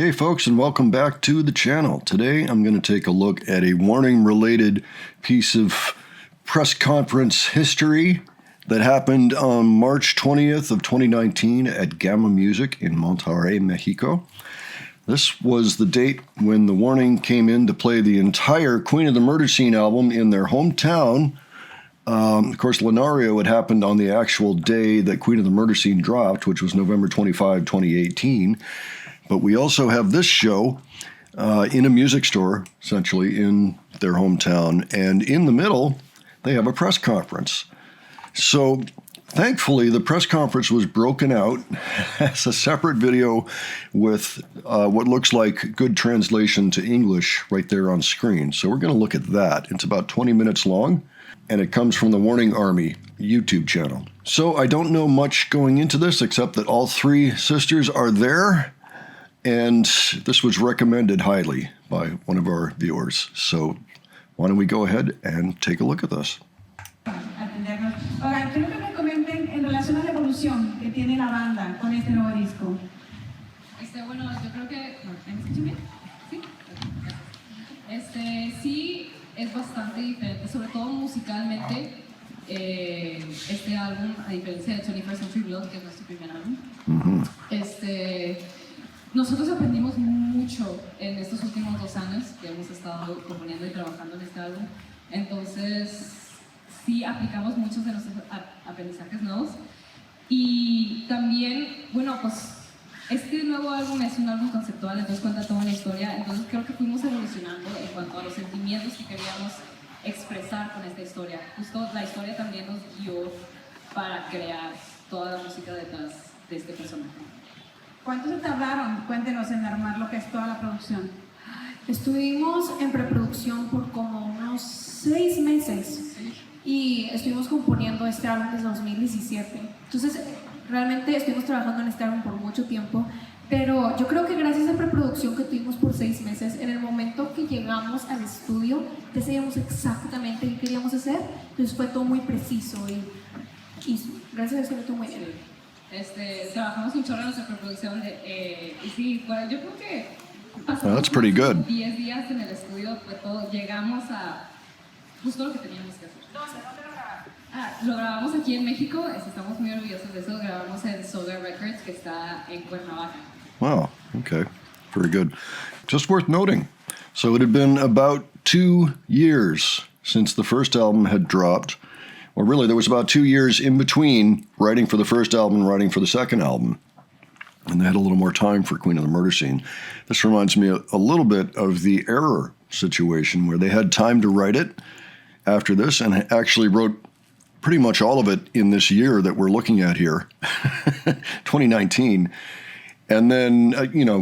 Hey folks, and welcome back to the channel. Today I'm going to take a look at a Warning-related piece of press conference history that happened on March 20th of 2019 at Gamma Music in Monterrey, Mexico. This was the date when the Warning came in to play the entire Queen of the Murder Scene album in their hometown. Of course, Lunario had happened on the actual day that Queen of the Murder Scene dropped, which was November 25, 2018. But we also have this show in a music store, essentially, in their hometown. And in the middle, they have a press conference. So thankfully, the press conference was broken out as a separate video with what looks like good translation to English right there on screen. So we're going to look at that. It's about 20 minutes long, and it comes from the Warning Army YouTube channel. So I don't know much going into this, except that all three sisters are there. And this was recommended highly by one of our viewers. So why don't we go ahead and take a look at this. Ahora, quiero que me comenten en relación a la evolución que tiene la banda con este nuevo disco. Bueno, yo creo que... ¿Me escuchan bien? ¿Sí? Sí, es bastante diferente, sobre todo musicalmente. Este álbum, a diferencia de 21st Century Blood, que es nuestro primer álbum, nosotros aprendimos mucho en estos últimos 2 años que hemos estado componiendo y trabajando en este álbum. Entonces, sí aplicamos muchos de nuestros aprendizajes nuevos. Y también, bueno, pues este nuevo álbum es un álbum conceptual, entonces cuenta toda una historia. Entonces creo que fuimos evolucionando en cuanto a los sentimientos que queríamos expresar con esta historia. Justo la historia también nos guió para crear toda la música detrás de este personaje. ¿Cuánto se tardaron? Cuéntenos en armar lo que es toda la producción. Estuvimos en preproducción por como unos 6 meses y estuvimos componiendo este álbum desde 2017. Entonces, realmente estuvimos trabajando en este álbum por mucho tiempo, pero yo creo que gracias a la preproducción que tuvimos por 6 meses, en el momento que llegamos al estudio, ya sabíamos exactamente qué queríamos hacer, entonces fue todo muy preciso y gracias a eso fue todo muy bien. Trabajamos un chorro en nuestra preproducción y sí, bueno, yo creo que Well, that's pretty good. 10 días en el estudio, fue todo, llegamos a justo lo que teníamos que hacer. ¿Dónde lo grabaron? Lo grabamos aquí en México, estamos muy orgullosos de eso, grabamos en Solar Records, que está en Cuernavaca. Wow, okay, very good. Just worth noting, so it had been about 2 years since the first album had dropped. Well, really, there was about 2 years in between writing for the first album and writing for the second album. And they had a little more time for Queen of the Murder Scene. This reminds me a little bit of the Error situation, where they had time to write it after this and actually wrote pretty much all of it in this year that we're looking at here, 2019. And then,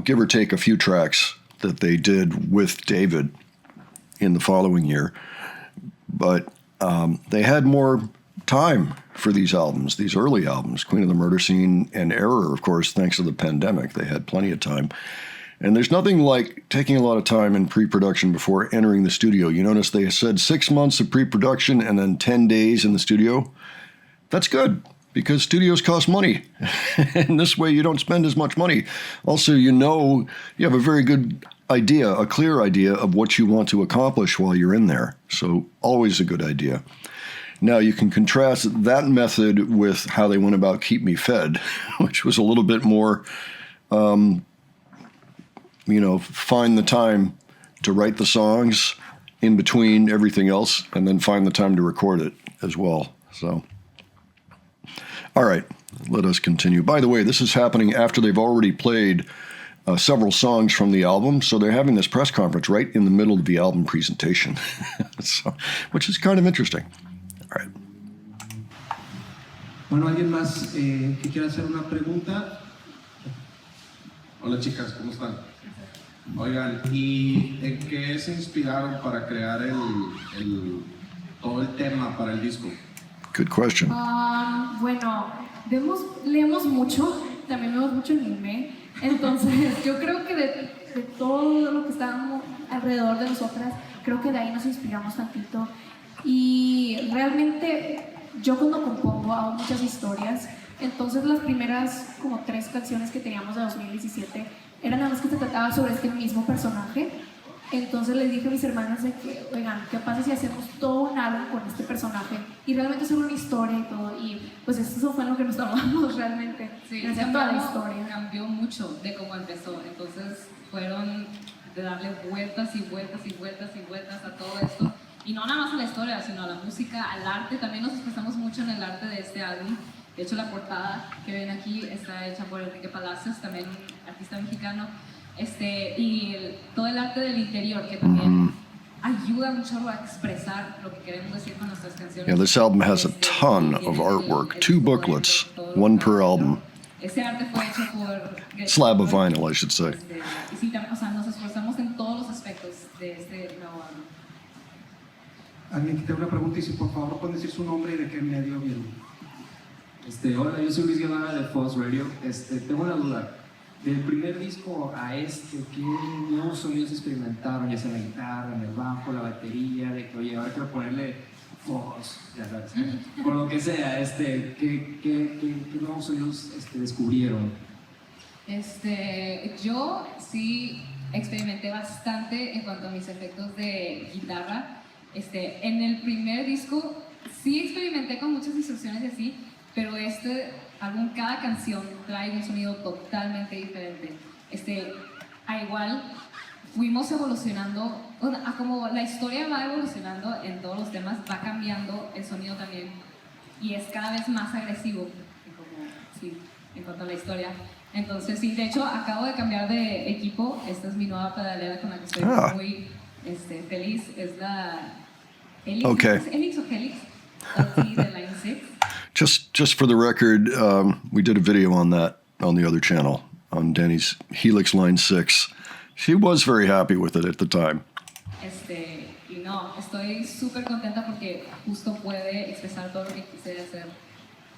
give or take a few tracks that they did with David in the following year. But they had more time for these albums, these early albums, Queen of the Murder Scene and Error, of course, thanks to the pandemic. They had plenty of time. And there's nothing like taking a lot of time in pre-production before entering the studio. You notice they said 6 months of pre-production and then 10 days in the studio. That's good, because studios cost money. And this way you don't spend as much money. Also, you have a very good idea, a clear idea of what you want to accomplish while you're in there. So always a good idea. Now you can contrast that method with how they went about Keep Me Fed, which was a little bit more, find the time to write the songs in between everything else and then find the time to record it as well. So, all right, let us continue. By the way, this is happening after they've already played several songs from the album, so they're having this press conference right in the middle of the album presentation, which is kind of interesting. All right. Bueno, ¿alguien más que quiera hacer una pregunta? Hola chicas, ¿cómo están? Oigan, ¿y en qué se inspiraron para crear todo el tema para el disco? Good question. Bueno, leemos mucho, también vemos mucho anime. Entonces, yo creo que de todo lo que está alrededor de nosotras, creo que de ahí nos inspiramos tantito. Y realmente, yo cuando compongo hago muchas historias. Entonces, las primeras como 3 canciones que teníamos de 2017 era nada más que se trataba sobre este mismo personaje. Entonces les dije a mis hermanas de que, oigan, ¿qué pasa si hacemos todo un álbum con este personaje? Y realmente hacer una historia y todo. Y pues eso fue en lo que nos tomamos realmente. Sí, hacer toda la historia. cambió mucho de cómo empezó. Entonces fueron de darle vueltas y vueltas y vueltas y vueltas a todo esto. Y no nada más a la historia, sino a la música, al arte. También nos expresamos mucho en el arte de este álbum. De hecho, la portada que ven aquí está hecha por Enrique Palacios, también un artista mexicano. Y todo el arte del interior, que también ayuda mucho a expresar lo que queremos decir con nuestras canciones. Yeah, this album has a ton of artwork, 2 booklets, one per album. Ese arte fue hecho por... Slab of vinyl, I should say. Y sí, también, o sea, nos esforzamos en todos los aspectos de este nuevo álbum. Alguien que tenga una pregunta y si por favor pueden decir su nombre y de qué medio vienen. Hola, yo soy Luis Guevara de Fox Radio. Tengo una duda. Del primer disco a ¿qué nuevos sonidos experimentaron? Ya sea la guitarra, en el bajo, la batería, de que, oye, ahora quiero ponerle Fox, ya sabes, por lo que sea, ¿qué nuevos sonidos descubrieron? Yo sí experimenté bastante en cuanto a mis efectos de guitarra. En el primer disco sí experimenté con muchas instrucciones y así, pero álbum, cada canción trae un sonido totalmente diferente. A igual fuimos evolucionando, a como la historia va evolucionando en todos los temas, va cambiando el sonido también y es cada vez más agresivo en cuanto a la historia. Entonces sí, de hecho acabo de cambiar de equipo. Esta es mi nueva pedalera con la que estoy muy feliz. Es la Helix. Okay. ¿Es Helix o Helix? LT de Line 6. Just for the record, we did a video on that on the other channel, on Danny's Helix Line 6. She was very happy with it at the time. Y no, estoy súper contenta porque justo puede expresar todo lo que quise hacer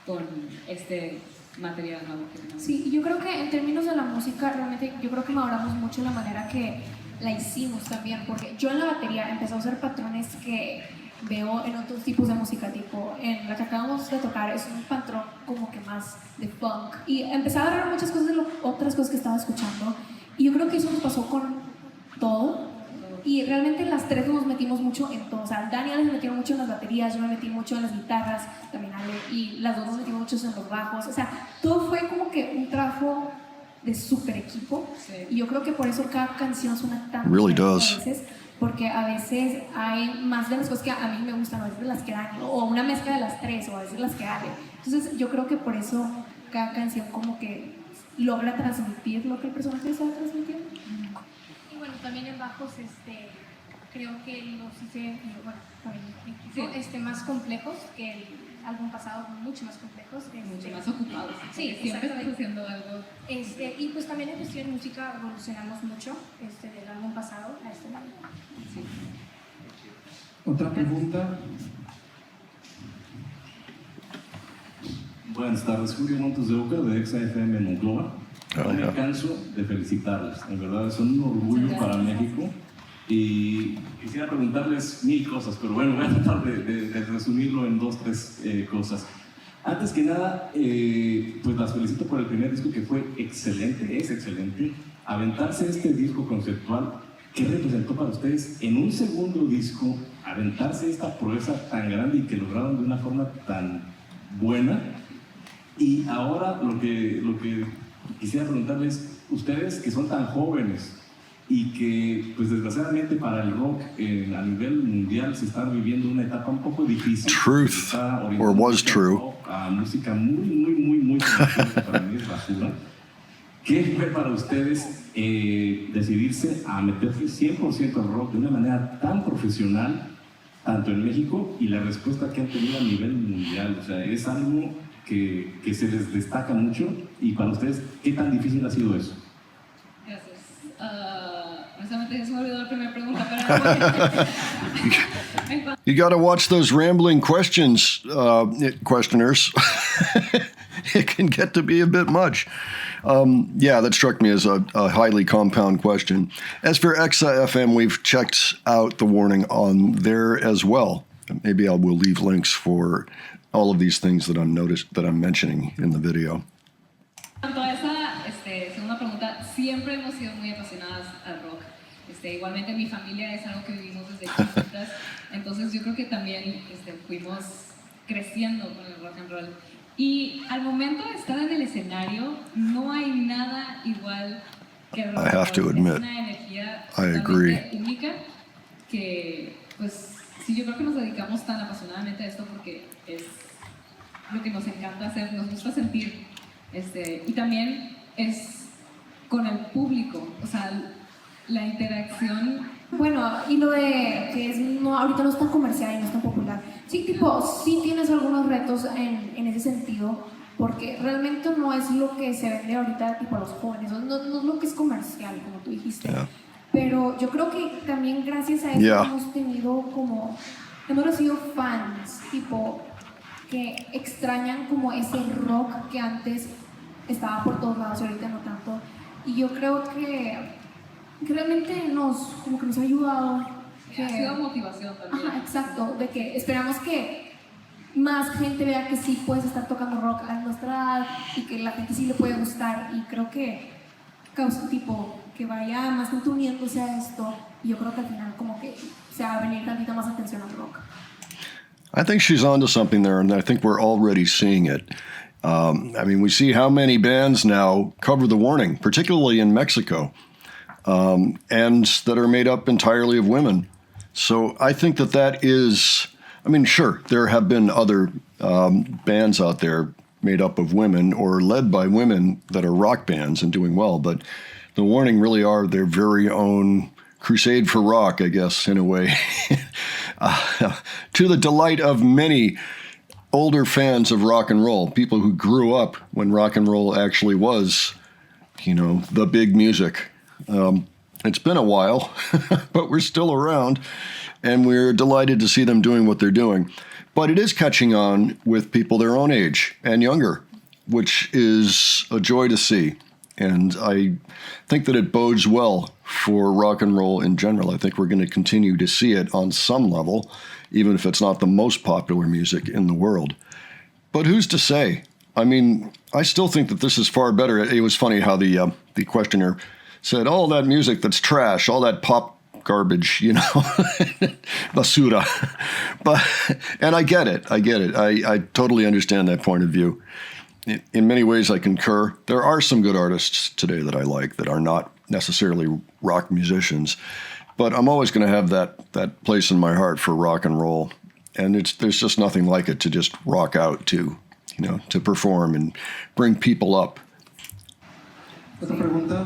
con este material nuevo que tenemos. Sí, yo creo que en términos de la música, realmente yo creo que mejoramos mucho la manera que la hicimos también, porque yo en la batería empecé a usar patrones que veo en otros tipos de música, tipo en la que acabamos de tocar es un patrón como que más de funk, y empecé a agarrar muchas cosas de otras cosas que estaba escuchando, y yo creo que eso nos pasó con todo, y realmente las tres nos metimos mucho en todo. O sea, Daniel se metió mucho en las baterías, yo me metí mucho en las guitarras, también Ale, y las dos nos metimos mucho en los bajos. O sea, todo fue como que un trabajo de super equipo, Sí. y yo creo que por eso cada canción suena tan Really diferente does. a veces, porque a veces hay más de las cosas que a mí me gustan, a veces las que Dani, o una mezcla de las tres, o a veces las que Ale. Entonces yo creo que por eso cada canción como que logra transmitir lo que el personaje está transmitiendo. Y bueno, también en bajos, creo que los hice, bueno, también en equipo, Sí. más complejos que el álbum pasado, mucho más complejos. Mucho más ocupados. Sí, Siempre estás exactamente. haciendo algo. Y pues también en cuestión de música evolucionamos mucho del álbum pasado a este álbum. Otra pregunta. Buenas tardes, Julio Montes de Oca de Exa FM Monclova. Oh, No me yeah. canso de felicitarles, en verdad son un orgullo para México y quisiera preguntarles 1000 cosas, pero bueno, voy a tratar de resumirlo en 2, 3 cosas. Antes que nada, pues las felicito por el primer disco que fue excelente, es excelente. Aventarse este disco conceptual, ¿qué representó para ustedes en un segundo disco? Aventarse esta proeza tan grande y que lograron de una forma tan buena. Y ahora lo que quisiera preguntarles, ustedes que son tan jóvenes y que pues desgraciadamente para el rock a nivel mundial se está viviendo una etapa un poco difícil. Truth, Se está or orientando was mucho al true. rock, a música muy comercial, que para mí es basura. ¿Qué fue para ustedes decidirse a meterse 100% al rock de una manera tan profesional, tanto en México, y la respuesta que han tenido a nivel mundial? O sea, es algo que se les destaca mucho, y para ustedes, ¿qué tan difícil ha sido eso? Gracias. Honestamente, ya se me olvidó la primera pregunta, pero... You got to watch those rambling questions, questioners. It can get to be a bit much. Yeah, that struck me as a highly compound question. As for Exa FM, we've checked out the warning on there as well. Maybe I will leave links for all of these things that I'm mentioning in the video. En cuanto a esa segunda pregunta, siempre hemos sido muy apasionadas al rock. Igualmente mi familia es algo que vivimos desde chiquitas, entonces yo creo que también fuimos creciendo con el rock and roll. Y al momento de estar en el escenario, no hay nada igual que el rock and roll. I have to admit, es una energía I agree. totalmente única que, pues, sí, yo creo que nos dedicamos tan apasionadamente a esto porque es lo que nos encanta hacer, nos gusta sentir. Y también es con el público, o sea, la interacción. Bueno, y lo de que ahorita no es tan comercial y no es tan popular. Sí, sí tienes algunos retos en ese sentido, porque realmente no es lo que se vende ahorita tipo a los jóvenes, no es lo que es comercial, como tú dijiste. Yeah. Pero yo creo que también gracias a eso Yeah. hemos recibido fans, tipo, que extrañan como ese rock que antes estaba por todos lados y ahorita no tanto. Y yo creo que realmente nos ha ayudado. Ha sido motivación también. Ajá, exacto, de que esperamos que más gente vea que sí puedes estar tocando rock a nuestra edad y que la gente sí le puede gustar, y creo que causa tipo que vaya más gente uniéndose a esto, y yo creo que al final como que se va a venir tantita más atención al rock. I think she's onto something there, and I think we're already seeing it. I mean, we see how many bands now cover The Warning, particularly in Mexico, and that are made up entirely of women. So I think that is, I mean, sure, there have been other bands out there made up of women or led by women that are rock bands and doing well, but The Warning really are their very own crusade for rock, I guess, in a way, to the delight of many older fans of rock and roll, people who grew up when rock and roll actually was, the big music. It's been a while, but we're still around, and we're delighted to see them doing what they're doing. But it is catching on with people their own age and younger, which is a joy to see. And I think that it bodes well for rock and roll in general. I think we're going to continue to see it on some level, even if it's not the most popular music in the world. But who's to say? I mean, I still think that this is far better. It was funny how the questioner said, all that music that's trash, all that pop garbage, basura. And I get it. I totally understand that point of view. In many ways, I concur. There are some good artists today that I like that are not necessarily rock musicians, but I'm always going to have that place in my heart for rock and roll. And there's just nothing like it to just rock out to, to perform and bring people up. ¿Otra pregunta?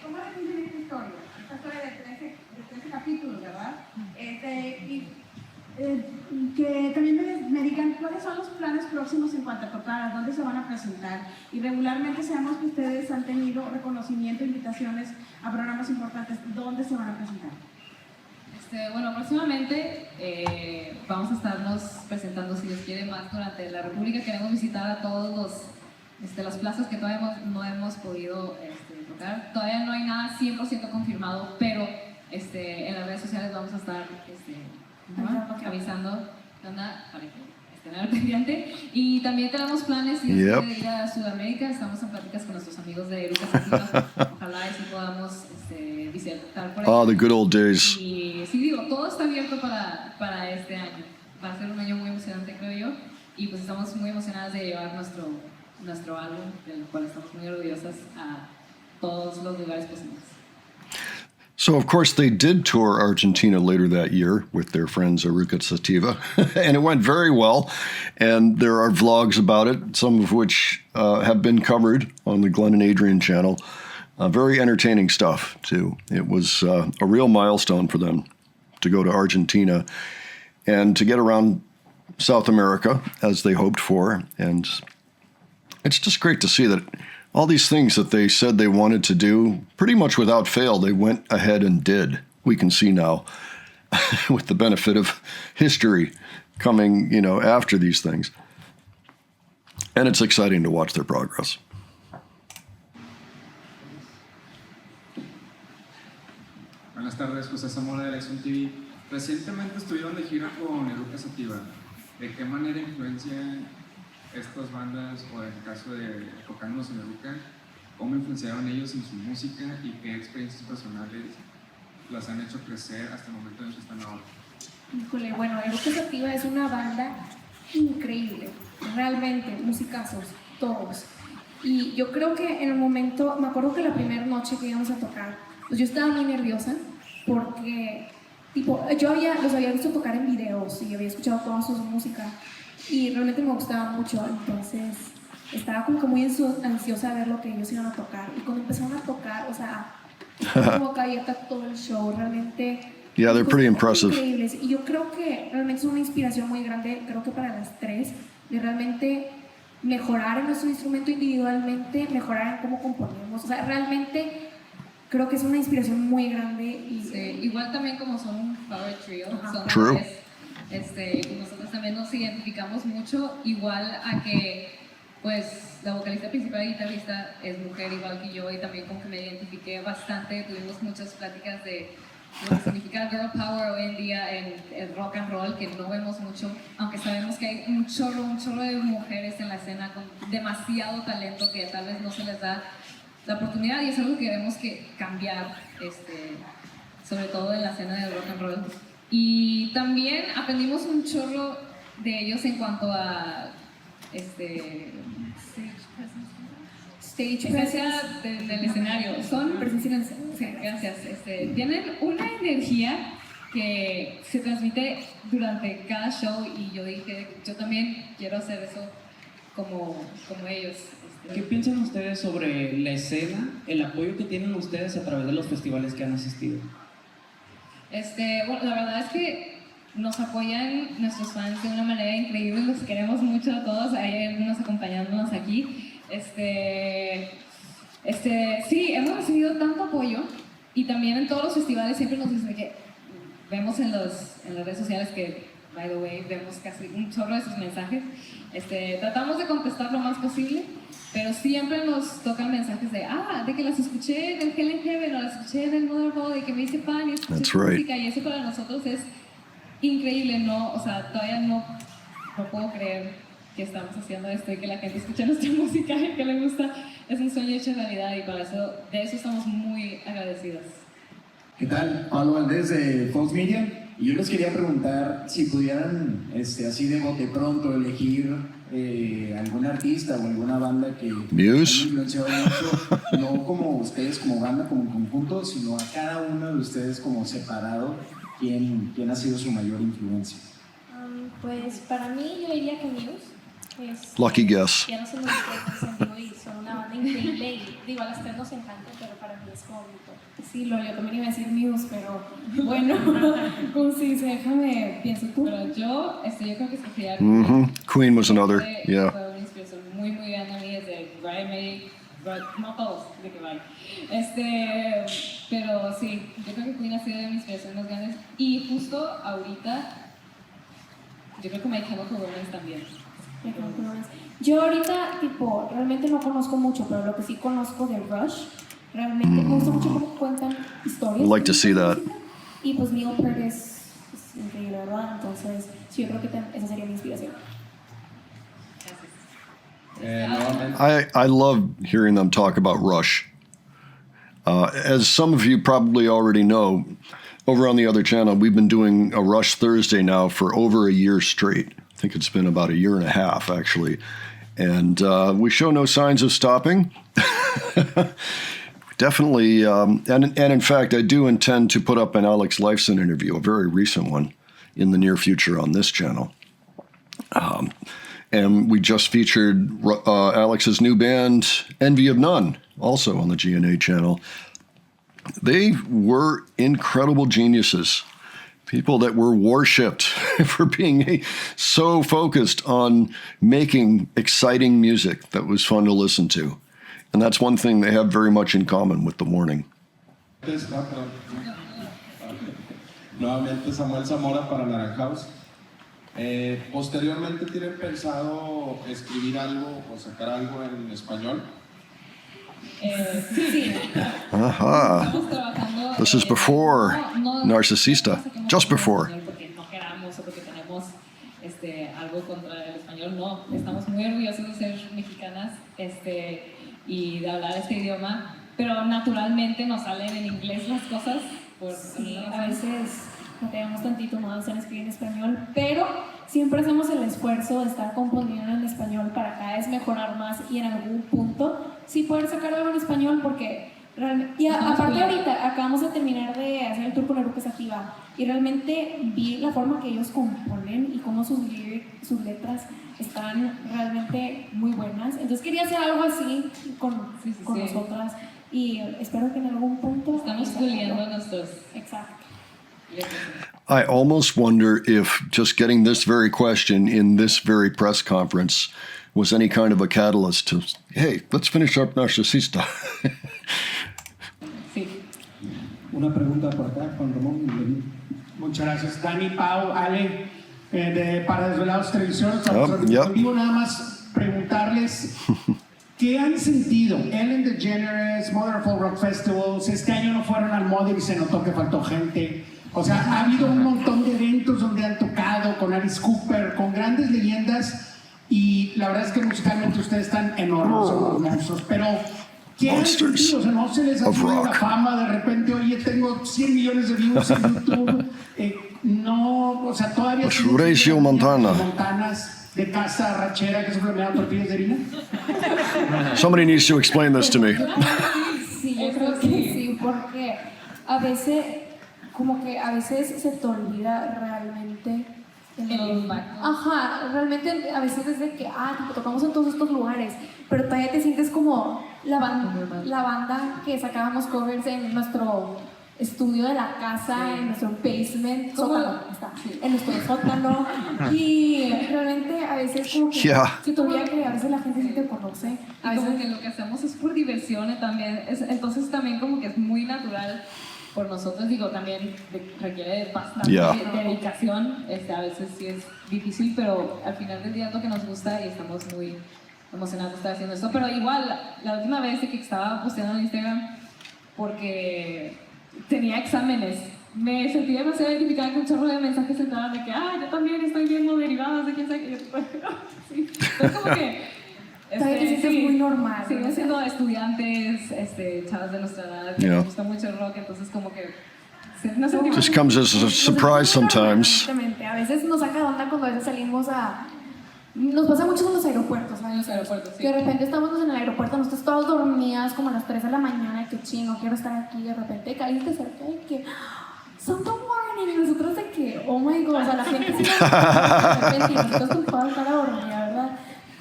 ¿Cómo definen esta historia? Esta historia de 13 capítulos, ¿verdad? Que también me digan cuáles son los planes próximos en cuanto a tocar, dónde se van a presentar. Y regularmente sabemos que ustedes han tenido reconocimiento, invitaciones a programas importantes. ¿Dónde se van a presentar? Bueno, próximamente vamos a estarnos presentando, si Dios quiere, más durante la República. Queremos visitar a todos las plazas que todavía no hemos podido tocar. Todavía no hay nada 100% confirmado, pero en las redes sociales vamos a estar avisando para que estén al pendiente. Y también tenemos planes de ir a Sudamérica. Estamos en pláticas con nuestros amigos de Eruca Sativa. Ojalá y sí podamos visitar por ahí. Oh, the good old days. Y sí, digo, todo está abierto para este año. Va a ser un año muy emocionante, creo yo. Y pues estamos muy emocionadas de llevar nuestro álbum, del cual estamos muy orgullosas, a todos los lugares posibles. So, of course, they did tour Argentina later that year with their friends Eruca Sativa, and it went very well. And there are vlogs about it, some of which have been covered on the Glenn and Adrian channel. Very entertaining stuff, too. It was a real milestone for them to go to Argentina and to get around South America, as they hoped for. And it's just great to see that all these things that they said they wanted to do, pretty much without fail, they went ahead and did. We can see now, with the benefit of history coming, after these things. And it's exciting to watch their progress. Buenas tardes, José Zamora de Elección TV. Recientemente estuvieron de gira con Eruca Sativa. ¿De qué manera influencia estas bandas, o en el caso de enfocándonos en Eruca, cómo influenciaron ellos en su música y qué experiencias personales las han hecho crecer hasta el momento en el que están ahora. Híjole, bueno, Eruca Sativa es una banda increíble, realmente, musicazos, todos. Y yo creo que en el momento, me acuerdo que la primera noche que íbamos a tocar, pues yo estaba muy nerviosa porque, tipo, los había visto tocar en videos y había escuchado toda su música y realmente me gustaba mucho, entonces estaba como que muy ansiosa de ver lo que ellos iban a tocar. Y cuando empezaron a tocar, o sea, como que abierta todo el show, realmente. Yeah, they're pretty impressive. Increíbles. Y yo creo que realmente es una inspiración muy grande, creo que para las tres, de realmente mejorar en nuestro instrumento individualmente, mejorar en cómo componemos. O sea, realmente creo que es una inspiración muy grande. Y Sí, igual también como son un power trio, son True. tres, nosotros también nos identificamos mucho, igual a que pues la vocalista principal y guitarrista es mujer igual que yo y también como que me identifiqué bastante, tuvimos muchas pláticas de lo que significa girl power hoy en día en el rock and roll, que no vemos mucho, aunque sabemos que hay un chorro de mujeres en la escena con demasiado talento que tal vez no se les da la oportunidad y es algo que debemos que cambiar, sobre todo en la escena del rock and roll. Y también aprendimos un chorro de ellos en cuanto a stage presencia presence. del escenario. Son Presencia en el escenario. Sí, gracias. Tienen una energía que se transmite durante cada show y yo dije, yo también quiero hacer eso como ellos. ¿Qué piensan ustedes sobre la escena, el apoyo que tienen ustedes a través de los festivales que han asistido? Bueno, la verdad es que nos apoyan nuestros fans de una manera increíble, los queremos mucho a todos, hay algunos acompañándonos aquí. Sí, hemos recibido tanto apoyo y también en todos los festivales siempre nos dicen que vemos en las redes sociales que, by the way, vemos casi un chorro de sus mensajes. Tratamos de contestar lo más posible, pero siempre nos tocan mensajes de que las escuché en el Hell in Heaven o las escuché en el Motherboard y que me hice fan y escuché That's su right. música y eso para nosotros es increíble, ¿no? O sea, todavía no puedo creer que estamos haciendo esto y que la gente escucha nuestra música y que le gusta. Es un sueño hecho realidad y de eso estamos muy agradecidas. ¿Qué tal? Pablo Valdés de Fox Media. Y yo les quería preguntar si pudieran, así de bote pronto, elegir algún artista o alguna banda que Muse. haya influenciado mucho, no como ustedes como banda, como conjunto, sino a cada uno de ustedes como separado, ¿quién ha sido su mayor influencia? Pues para mí yo diría que Muse. Lucky guess. Ya no son muy fuertes en vivo y son una banda increíble y digo, a las tres nos encanta, pero para mí es como mi top. Sí, yo también iba a decir Muse, pero bueno, ¿cómo se dice? Déjame, pienso tú. Pero yo creo que escogería Queen was another. Yeah. Fue una inspiración muy grande a mí desde Brian May, no todos, de que vaya. Pero sí, yo creo que Queen ha sido de mis inspiraciones más grandes y justo ahorita yo creo que My Chemical Romance también. Yo ahorita, realmente no conozco mucho, pero lo que sí conozco de Rush, realmente me gusta mucho cómo cuentan historias. I'd like to see that. Y pues Neil Peart es increíble, ¿verdad? Entonces, sí, yo creo que esa sería mi inspiración. I love hearing them talk about Rush. As some of you probably already know, over on the other channel, we've been doing a Rush Thursday now for over a year straight. I think it's been about a year and a half, actually. And we show no signs of stopping. Definitely. And in fact, I do intend to put up an Alex Lifeson interview, a very recent one, in the near future on this channel. And we just featured Alex's new band, Envy of None, also on the GNA channel. They were incredible geniuses. People that were worshipped for being so focused on making exciting music that was fun to listen to. And that's one thing they have very much in common with The Warning. Nuevamente Samuel Zamora para Naranja House. Posteriormente, ¿tienen pensado escribir algo o sacar algo en español? Sí. Aha. Estamos trabajando. This is before Narcisista. No Just before. Porque no queramos o porque tenemos algo contra el español, no. Estamos muy orgullosos y de hablar este idioma, pero naturalmente nos salen en inglés las cosas. Sí, a veces tenemos tantito más en escribir en español, pero siempre hacemos el esfuerzo de estar componiendo en español para cada vez mejorar más y en algún punto sí poder sacar algo en español, porque realmente, y aparte ahorita acabamos de terminar de hacer el tour con Eruca Sativa y realmente vi la forma que ellos componen y cómo sus letras están realmente muy buenas, entonces quería hacer algo así con nosotras y espero que en algún punto estamos puliendo nuestros. Exacto. I almost wonder if just getting this very question in this very press conference was any kind of a catalyst to, hey, let's finish up Narcisista. Sí. Una pregunta por acá, Juan Ramón. Muchas gracias. Dani, Pau, Ale, para Desvelados Televisión. En vivo, nada más preguntarles ¿qué han sentido? Ellen DeGeneres, Mother of All Rock Festivals, este año no fueron al Mother y se notó que faltó gente. O sea, ha habido un montón de eventos donde han tocado con Alice Cooper, con grandes leyendas, y la verdad es que musicalmente ustedes están enormes, son hermosos, pero ¿qué han sentido? O sea, no se les ha subido la fama de repente, oye, tengo 100 millones de views en YouTube, no, o sea, todavía... Horatio Montana. Montanas de casa rachera que siempre me dan tortillas de harina. Somebody needs to explain this to me. Sí, yo creo que sí, porque a veces, como que a veces se te olvida realmente. Ajá, realmente a veces es de que, tipo, tocamos en todos estos lugares, pero todavía te sientes como la banda que sacábamos covers en nuestro estudio de la casa, en nuestro basement, sótano, en nuestro sótano, y realmente a veces como que se te olvida que a veces la gente sí te conoce. Y como que lo que hacemos es por diversión también, entonces también como que es muy natural por nosotros, digo, también requiere bastante dedicación, a veces sí es difícil, pero al final del día es lo que nos gusta y estamos muy emocionados de estar haciendo esto. Pero igual, la última vez que estaba posteando en Instagram, porque tenía exámenes, me sentí demasiado identificada con un chorro de mensajes entraban de que, yo también estoy viendo derivadas de quién sabe qué. Sí, entonces como que... es muy normal. Siguen siendo estudiantes, chavas de nuestra edad, que les gusta mucho el rock, entonces como que... Just comes as a surprise sometimes. A veces nos saca de onda cuando a veces salimos a... Nos pasa mucho en los aeropuertos, ¿sabes? Los aeropuertos, sí. Que de repente estamos en el aeropuerto, nosotros todos dormidas como a las 3 de la mañana, que chingo, quiero estar aquí, y de repente alguien te acerca y que... Santo morning, y nosotros de que, oh my god, o sea, la gente se de repente y nosotros con toda la cara dormida, ¿verdad?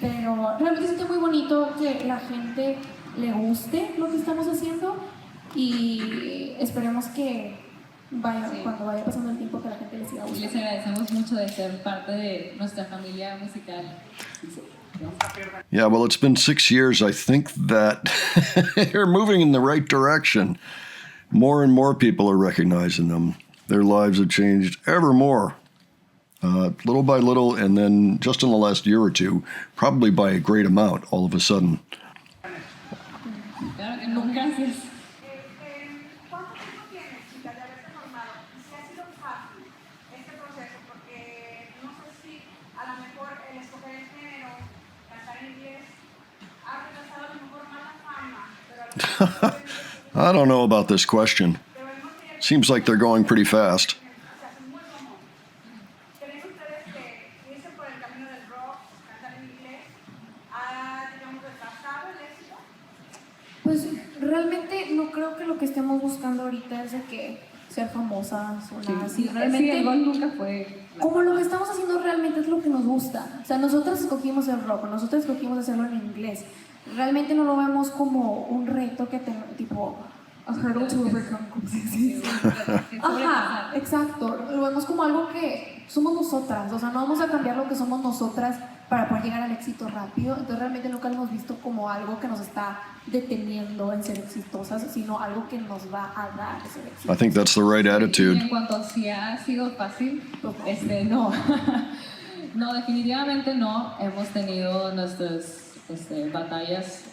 Pero realmente siento muy bonito que la gente le guste lo que estamos haciendo y esperemos que cuando vaya pasando el tiempo que la gente les siga gustando. Les agradecemos mucho de ser parte de nuestra familia musical. Yeah, well, it's been 6 years. I think that they're moving in the right direction. More and more people are recognizing them. Their lives have changed ever more. Little by little, and then just in the last year or two, probably by a great amount, all of a sudden. Claro que no, gracias. ¿Cuánto tiempo tienes, chicas, de haberse formado? ¿Y si ha sido fácil este proceso? Porque no sé si a lo mejor el escoger el género, cantar en inglés, ha retrasado a lo mejor más la fama, pero a lo mejor... I don't know about this question. Seems like they're going pretty fast. Pues realmente no creo que lo que estemos buscando ahorita es de que ser famosas o nada así. Realmente el gol nunca fue... Como lo que estamos haciendo realmente es lo que nos gusta. O sea, nosotros escogimos el rock, nosotros escogimos hacerlo en inglés. Realmente no lo vemos como un reto que tipo a hurdle to overcome. Ajá, exacto. Lo vemos como algo que somos nosotras. O sea, no vamos a cambiar lo que somos nosotras para poder llegar al éxito rápido. Entonces realmente nunca lo hemos visto como algo que nos está deteniendo en ser exitosas, sino algo que nos va a dar ser exitosas. I think that's the right attitude. Y en cuanto a si ha sido fácil, no. No, definitivamente no. Hemos tenido nuestras batallas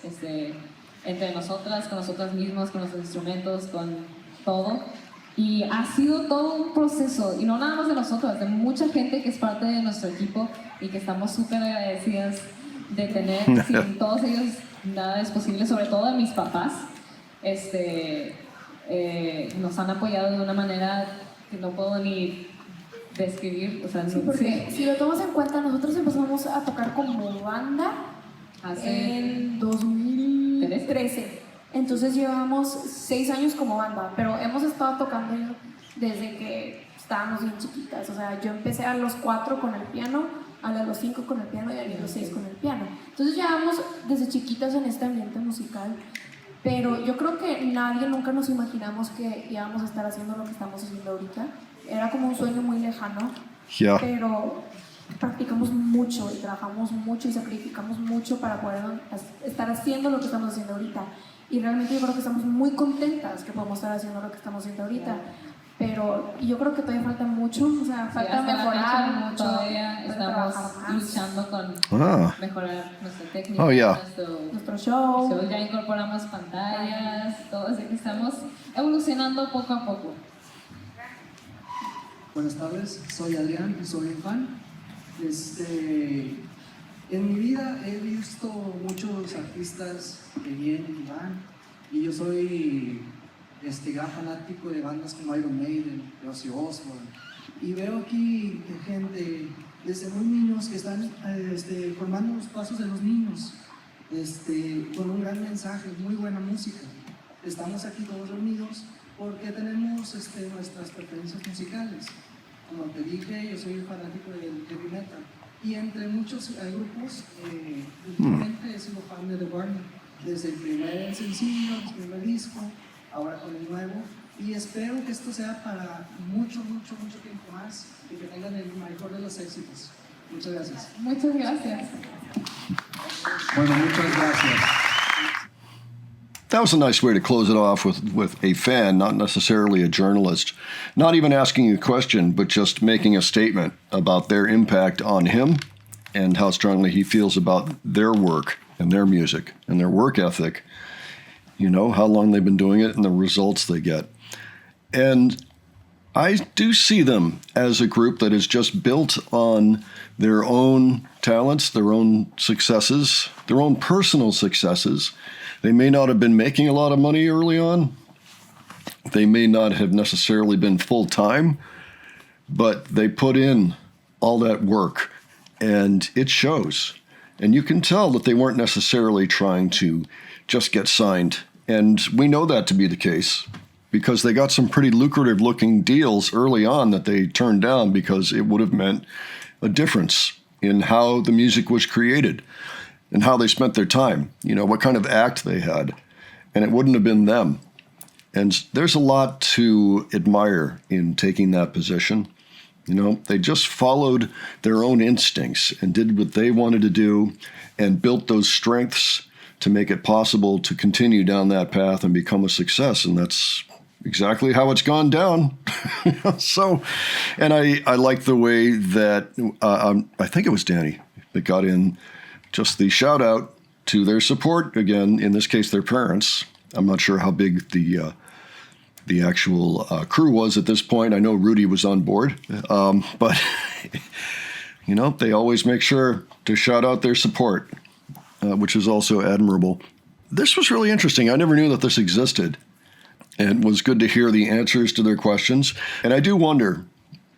entre nosotras, con nosotras mismas, con nuestros instrumentos, con todo. Y ha sido todo un proceso, y no nada más de nosotras, de mucha gente que es parte de nuestro equipo y que estamos súper agradecidas de tener. Sin todos ellos nada es posible, sobre todo a mis papás. Nos han apoyado de una manera que no puedo ni describir. O sea, Sí, porque si lo tomas en cuenta, nosotros empezamos a tocar como banda en 2013. Entonces llevamos 6 años como banda, pero hemos estado tocando desde que estábamos bien chiquitas. O sea, yo empecé a los 4 con el piano, a los 5 con el piano y a los 6 con el piano. Entonces llevamos desde chiquitas en este ambiente musical. Pero yo creo que nadie nunca nos imaginamos que íbamos a estar haciendo lo que estamos haciendo ahorita. Era como un sueño muy lejano, Yeah. pero practicamos mucho y trabajamos mucho y sacrificamos mucho para poder estar haciendo lo que estamos haciendo ahorita. Y realmente yo creo que estamos muy contentas que podemos estar haciendo lo que estamos haciendo ahorita. Pero yo creo que todavía falta mucho, o sea, falta mejorar mucho. Todavía estamos luchando con mejorar nuestra técnica, Oh, yeah. Nuestro show. Ya incorporamos pantallas, todo, así que estamos evolucionando poco a poco. Buenas tardes, soy Adrián y soy un fan. En mi vida he visto muchos artistas que vienen y van, y yo soy gran fanático de bandas como Iron Maiden, de Ozzy Osbourne, y veo aquí gente desde muy niños que están formando los pasos de los niños, con un gran mensaje, muy buena música. Estamos aquí todos reunidos porque tenemos nuestras preferencias musicales. Como te dije, yo soy fanático del heavy metal, y entre muchos grupos, últimamente he sido fan de The Warning, desde el primer sencillo, el primer disco, ahora con el nuevo, y espero que esto sea para mucho tiempo más y que tengan el mejor de los éxitos. Muchas gracias. Muchas gracias. Bueno, muchas gracias. That was a nice way to close it off with a fan, not necessarily a journalist, not even asking a question, but just making a statement about their impact on him and how strongly he feels about their work and their music and their work ethic, you know, how long they've been doing it and the results they get. And I do see them as a group that is just built on their own talents, their own successes, their own personal successes. They may not have been making a lot of money early on. They may not have necessarily been full-time, but they put in all that work, and it shows. And you can tell that they weren't necessarily trying to just get signed. And we know that to be the case because they got some pretty lucrative-looking deals early on that they turned down because it would have meant a difference in how the music was created and how they spent their time, you know, what kind of act they had. And it wouldn't have been them. And there's a lot to admire in taking that position. You know, they just followed their own instincts and did what they wanted to do and built those strengths to make it possible to continue down that path and become a success. And that's exactly how it's gone down. So, and I like the way that, I think it was Danny that got in just the shout out to their support, again, in this case, their parents. I'm not sure how big the actual crew was at this point. I know Rudy was on board, but you know, they always make sure to shout out their support, which is also admirable. This was really interesting. I never knew that this existed, and it was good to hear the answers to their questions. And I do wonder,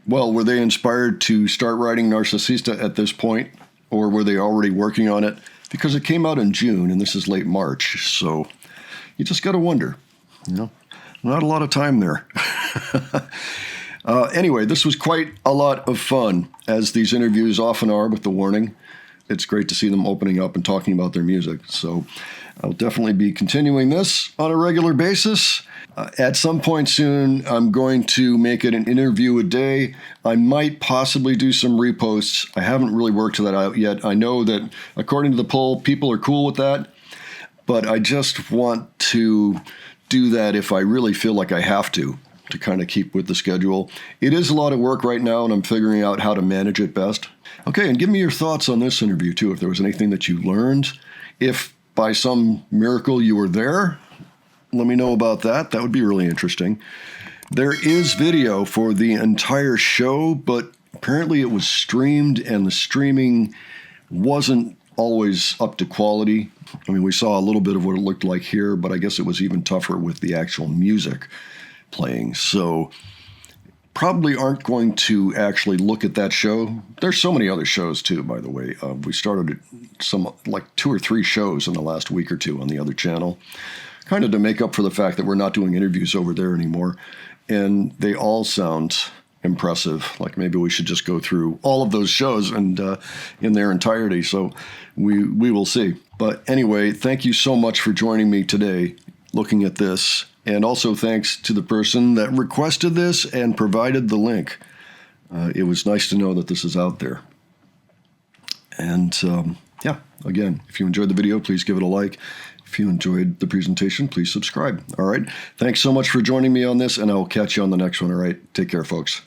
well, were they inspired to start writing Narcisista at this point, or were they already working on it? Because it came out in June, and this is late March, so you just got to wonder, you know. Not a lot of time there. Anyway, this was quite a lot of fun, as these interviews often are with The Warning. It's great to see them opening up and talking about their music. So I'll definitely be continuing this on a regular basis. At some point soon, I'm going to make it an interview a day. I might possibly do some reposts. I haven't really worked that out yet. I know that according to the poll, people are cool with that. But I just want to do that if I really feel like I have to kind of keep with the schedule. It is a lot of work right now, and I'm figuring out how to manage it best. Okay, and give me your thoughts on this interview, too, if there was anything that you learned. If by some miracle you were there, let me know about that. That would be really interesting. There is video for the entire show, but apparently it was streamed, and the streaming wasn't always up to quality. I mean, we saw a little bit of what it looked like here, but I guess it was even tougher with the actual music playing. So probably aren't going to actually look at that show. There's so many other shows too, by the way. We started some like 2 or 3 shows in the last week or two on the other channel, kind of to make up for the fact that we're not doing interviews over there anymore. And they all sound impressive. Like maybe we should just go through all of those shows and in their entirety. So we will see. But anyway, thank you so much for joining me today looking at this. And also thanks to the person that requested this and provided the link. It was nice to know that this is out there. And yeah, again, if you enjoyed the video, please give it a like. If you enjoyed the presentation, please subscribe. All right. Thanks so much for joining me on this, and I will catch you on the next one. All right. Take care, folks.